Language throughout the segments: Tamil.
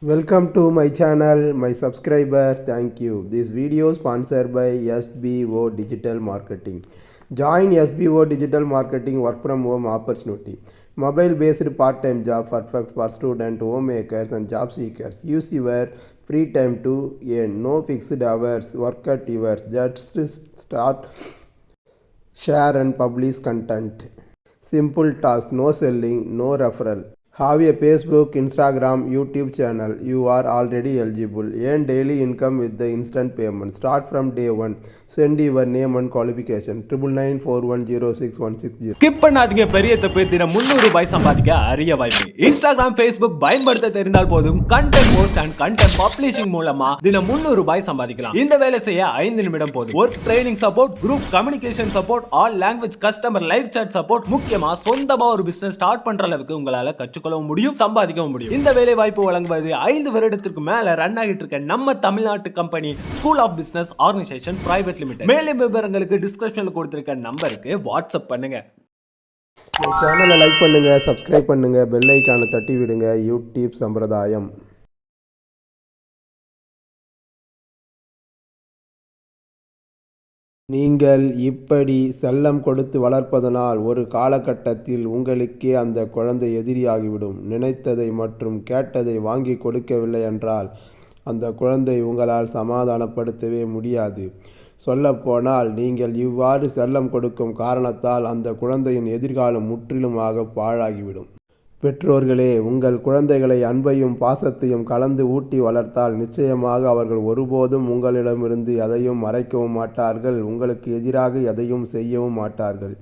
Welcome to my channel, my subscriber. Thank you. This video sponsored by SBO Digital Marketing. Join SBO Digital Marketing work from home opportunity. Mobile based part-time job perfect for student, homemakers and job seekers. Use your free time to earn. No fixed hours. Work at yours. Just start, share and publish content. Simple task. No selling, no referral. Have a Facebook, Instagram, YouTube channel. You are already eligible. Earn daily income with the instant payment. Start from day one. Send your name and qualification. 9994106160. Skip பண்ணாதீங்க. பெரிய தப்பு. தினம் ₹300 சம்பாதிக்க அரிய வாய்ப்பு. இன்ஸ்டாகிராம், Facebook பயன்படுத்த தெரிந்தால் போதும். Content post and content publishing மூலமா தினம் ₹300 சம்பாதிக்கலாம். இந்த வேலை செய்ய 5 நிமிடம் போதும். Work training support, group communication support, all language customer live chat support, முக்கியமா சொந்தமா ஒரு பிசினஸ் ஸ்டார்ட் பண்ற அளவுக்கு உங்களால கற்றுக்கொள்ள முடியும், சம்பாதிக்கவும் முடியும். இந்த வேலை வாய்ப்பு வழங்குவது 5 வருடத்திற்கு மேல ரன் ஆகிட்டு இருக்க நம்ம தமிழ்நாட்டு company school of business organisation private limited. மேலும் விவரங்களுக்கு டிஸ்கிரிப்ஷன்ல கொடுத்திருக்க நம்பருக்கு வாட்ஸ்அப் பண்ணுங்க. சேனலை லைக் பண்ணுங்க, சப்ஸ்கிரைப் பண்ணுங்க, பெல் ஐகானை தட்டி விடுங்க. யூடியூப் சம்பிரதாயம். நீங்கள் இப்படி செல்லம் கொடுத்து வளர்ப்பதனால் ஒரு காலகட்டத்தில் உங்களுக்கே அந்த குழந்தை எதிரியாகிவிடும். நினைத்ததை மற்றும் கேட்டதை வாங்கி கொடுக்கவில்லை என்றால் அந்த குழந்தை உங்களால் சமாதானப்படுத்தவே முடியாது. சொல்லப்போனால் நீங்கள் இவ்வாறு செல்லம் கொடுக்கும் காரணத்தால் அந்த குழந்தையின் எதிர்காலம் முற்றிலுமாக பாழாகிவிடும். பெற்றோர்களே, உங்கள் குழந்தைகளை அன்பையும் பாசத்தையும் கலந்து ஊட்டி வளர்த்தால் நிச்சயமாக அவர்கள் ஒருபோதும் உங்களிடமிருந்து எதையும் மறைக்கவும் மாட்டார்கள், உங்களுக்கு எதிராக எதையும் செய்யவும் மாட்டார்கள்.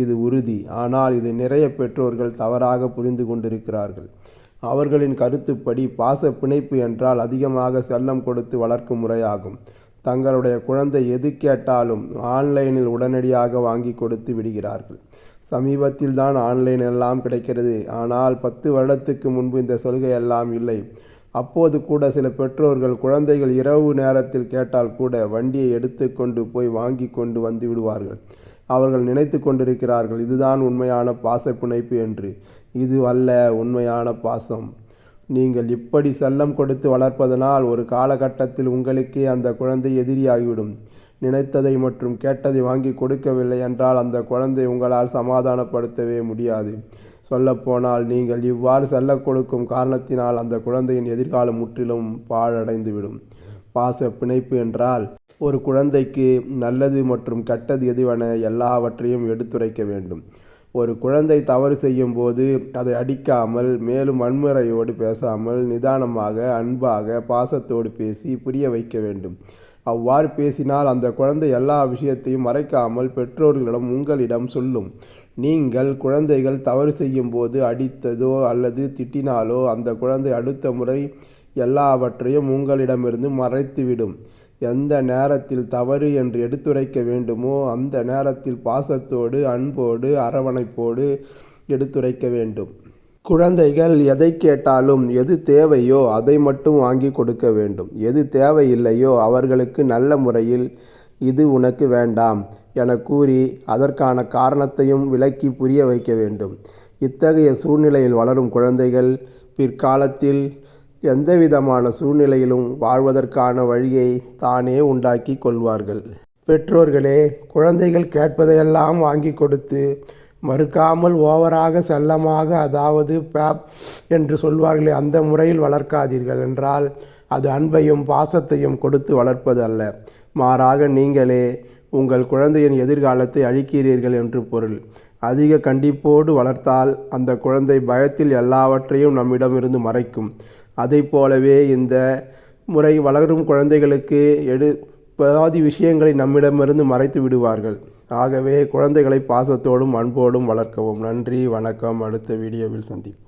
இது உறுதி. ஆனால் இது நிறைய பெற்றோர்கள் தவறாக புரிந்து கொண்டிருக்கிறார்கள். அவர்களின் கருத்துப்படி பாச பிணைப்பு என்றால் அதிகமாக செல்லம் கொடுத்து வளர்க்கும் முறையாகும். தங்களுடைய குழந்தை எது கேட்டாலும் ஆன்லைனில் உடனடியாக வாங்கி கொடுத்து விடுகிறார்கள். சமீபத்தில் தான் ஆன்லைன் எல்லாம் கிடைக்கிறது. ஆனால் 10 வருடத்துக்கு முன்பு இந்த சலுகை எல்லாம் இல்லை. அப்போது கூட சில பெற்றோர்கள் குழந்தைகள் இரவு நேரத்தில் கேட்டால் கூட வண்டியை எடுத்து கொண்டு போய் வாங்கி கொண்டு வந்து விடுவார்கள். அவர்கள் நினைத்து கொண்டிருக்கிறார்கள் இதுதான் உண்மையான பாச பிணைப்பு என்று. இது அல்ல உண்மையான பாசம். நீங்கள் இப்படி செல்லம் கொடுத்து வளர்ப்பதனால் ஒரு காலகட்டத்தில் உங்களுக்கே அந்த குழந்தை எதிரியாகிவிடும். நினைத்ததை மற்றும் கேட்டதை வாங்கி கொடுக்கவில்லை என்றால் அந்த குழந்தை உங்களால் சமாதானப்படுத்தவே முடியாது. சொல்லப்போனால் நீங்கள் இவ்வாறு செல்ல கொடுக்கும் காரணத்தினால் அந்த குழந்தையின் எதிர்காலம் முற்றிலும் பாழடைந்துவிடும். பாச பிணைப்பு என்றால் ஒரு குழந்தைக்கு நல்லது மற்றும் கெட்டது எதுவென எல்லாவற்றையும் எடுத்துரைக்க வேண்டும். ஒரு குழந்தை தவறு செய்யும் போது அதை அடிக்காமல், மேலும் வன்முறையோடு பேசாமல், நிதானமாக, அன்பாக, பாசத்தோடு பேசி புரிய வைக்க வேண்டும். அவ்வாறு பேசினால் அந்த குழந்தை எல்லா விஷயத்தையும் மறைக்காமல் பெற்றோர்களிடம் உங்களிடம் சொல்லும். நீங்கள் குழந்தைகள் தவறு செய்யும் போது அடித்ததோ அல்லது திட்டினாலோ அந்த குழந்தை அடுத்த முறை எல்லாவற்றையும் உங்களிடமிருந்து மறைத்துவிடும். எந்த நேரத்தில் தவறு என்று எடுத்துரைக்க வேண்டுமோ அந்த நேரத்தில் பாசத்தோடு, அன்போடு, அரவணைப்போடு எடுத்துரைக்க வேண்டும். குழந்தைகள் எதை கேட்டாலும் எது தேவையோ அதை மட்டும் வாங்கி கொடுக்க வேண்டும். எது தேவையில்லையோ அவர்களுக்கு நல்ல முறையில் இது உனக்கு வேண்டாம் என கூறி அதற்கான காரணத்தையும் விளக்கி புரிய வைக்க வேண்டும். இத்தகைய சூழ்நிலையில் வளரும் குழந்தைகள் பிற்காலத்தில் எந்தவிதமான சூழ்நிலையிலும் வாழ்வதற்கான வழியை தானே உண்டாக்கி கொள்வார்கள். பெற்றோர்களே, குழந்தைகள் கேட்பதையெல்லாம் வாங்கி கொடுத்து மறுக்காமல் ஓவராக செல்லமாக, அதாவது பேப் என்று சொல்வார்களே அந்த முறையில் வளர்க்காதீர்கள். என்றால் அது அன்பையும் பாசத்தையும் கொடுத்து வளர்ப்பது அல்ல. மாறாக நீங்களே உங்கள் குழந்தையின் எதிர்காலத்தை அழிக்கிறீர்கள் என்று பொருள். அதிக கண்டிப்போடு வளர்த்தால் அந்த குழந்தை பயத்தில் எல்லாவற்றையும் நம்மிடமிருந்து மறைக்கும். அதை போலவே இந்த முறை வளரும் குழந்தைகளுக்கு பாதி விஷயங்களை நம்மிடமிருந்து மறைத்து விடுவார்கள். ஆகவே குழந்தைகளை பாசத்தோடும் அன்போடும் வளர்க்கவும். நன்றி, வணக்கம். அடுத்த வீடியோவில் சந்திப்போம்.